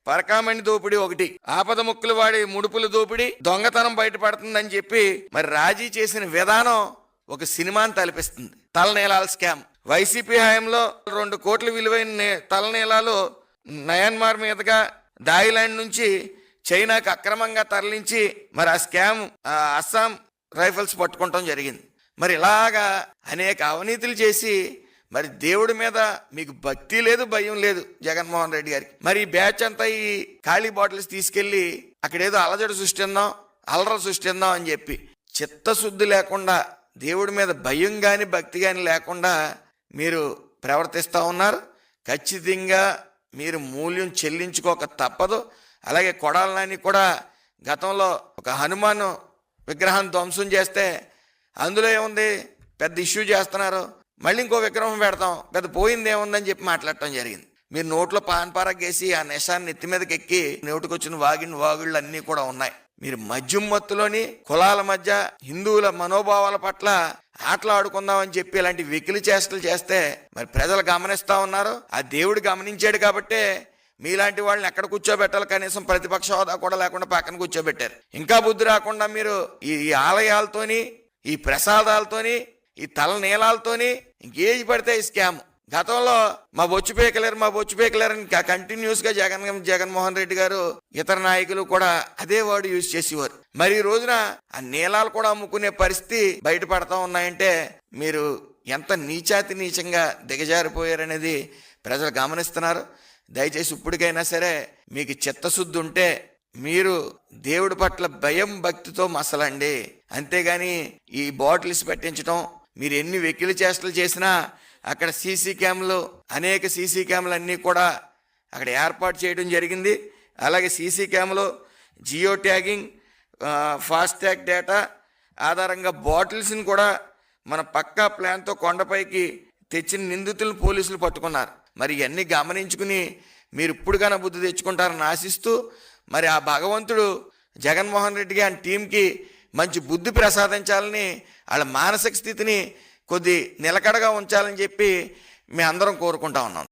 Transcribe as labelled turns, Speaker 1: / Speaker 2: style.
Speaker 1: పరకామణి దోపిడీ ఒకటి, ఆపద ముక్కులు వాడి ముడుపుల దోపిడీ, దొంగతనం బయటపడుతుందని చెప్పి మరి రాజీ చేసిన విధానం ఒక సినిమాని తలపిస్తుంది. తలనీలాల స్కామ్. వైసీపీ హయాంలో 2 కోట్ల విలువైన తలనీలాలు నయన్మార్ మీదుగా థాయిలాండ్ నుంచి చైనాకు అక్రమంగా తరలించి మరి ఆ స్కామ్ అస్సాం రైఫల్స్ పట్టుకోవటం జరిగింది. మరి ఇలాగా అనేక అవినీతులు చేసి మరి దేవుడి మీద మీకు భక్తి లేదు, భయం లేదు జగన్మోహన్ రెడ్డి గారికి. మరి ఈ బ్యాచ్ అంతా ఈ ఖాళీ బాటిల్స్ తీసుకెళ్లి అక్కడేదో అలజడి సృష్టిందాం, అలర సృష్టిందాం అని చెప్పి చిత్తశుద్ధి లేకుండా, దేవుడి మీద భయం కానీ భక్తి కానీ లేకుండా మీరు ప్రవర్తిస్తూ ఉన్నారు. ఖచ్చితంగా మీరు మూల్యం చెల్లించుకోక తప్పదు. అలాగే కొడాలని కూడా గతంలో ఒక హనుమాన్ విగ్రహాన్ని ధ్వంసం చేస్తే అందులో ఏముంది, పెద్ద ఇష్యూ చేస్తున్నారు, మళ్ళీ ఇంకో విగ్రహం పెడతాం, పెద్ద పోయింది ఏముందని చెప్పి మాట్లాడటం జరిగింది. మీరు నోట్లో పాన్పారగేసి ఆ నిషాన్ని నెత్తి మీదకి ఎక్కి నోటికొచ్చిన వాగుళ్ళు అన్నీ కూడా ఉన్నాయి. మీరు మద్యం మత్తులోని కులాల మధ్య హిందువుల మనోభావాల పట్ల ఆటలు ఆడుకుందామని చెప్పి ఇలాంటి వెకిలి చేష్టలు చేస్తే మరి ప్రజలు గమనిస్తా ఉన్నారు. ఆ దేవుడు గమనించాడు కాబట్టే మీలాంటి వాళ్ళని ఎక్కడ కూర్చోబెట్టాలి, కనీసం ప్రతిపక్ష హోదా కూడా లేకుండా పక్కన కూర్చోబెట్టారు. ఇంకా బుద్ధి రాకుండా మీరు ఈ ఆలయాలతోని, ఈ ప్రసాదాలతోని, ఈ తలనీలాలతోని ఇంకేది పడితే ఈ స్కామ్. గతంలో మా బొచ్చు పేకలేరు అని కంటిన్యూస్ గా జగన్మోహన్ రెడ్డి గారు ఇతర నాయకులు కూడా అదే వర్డ్ యూజ్ చేసేవారు. మరి ఈ రోజున ఆ నీలాలు కూడా అమ్ముకునే పరిస్థితి బయటపడతా ఉన్నాయంటే మీరు ఎంత నీచంగా దిగజారిపోయారనేది ప్రజలు గమనిస్తున్నారు. దయచేసి ఇప్పటికైనా సరే మీకు చిత్తశుద్ధి ఉంటే మీరు దేవుడి పట్ల భయం భక్తితో మసలండి. అంతేగాని ఈ బాటిల్స్ పెట్టించడం, మీరు ఎన్ని వెకిలి చేష్టలు చేసినా అక్కడ అనేక సీసీ క్యామ్లు అన్నీ కూడా అక్కడ ఏర్పాటు చేయడం జరిగింది. అలాగే సీసీ క్యామ్లో జియో ట్యాగింగ్, ఫాస్టాగ్ డేటా ఆధారంగా బాటిల్స్ని కూడా మన పక్కా ప్లాన్తో కొండపైకి తెచ్చిన నిందితులను పోలీసులు పట్టుకున్నారు. మరి ఇవన్నీ గమనించుకుని మీరు ఇప్పుడుగానే బుద్ధి తెచ్చుకుంటారని ఆశిస్తూ, మరి ఆ భగవంతుడు జగన్మోహన్ రెడ్డికి ఆ టీంకి మంచి బుద్ధి ప్రసాదించాలని, వాళ్ళ మానసిక స్థితిని కొద్ది నిలకడగా ఉంచాలని చెప్పి మేము అందరం కోరుకుంటా ఉన్నాం.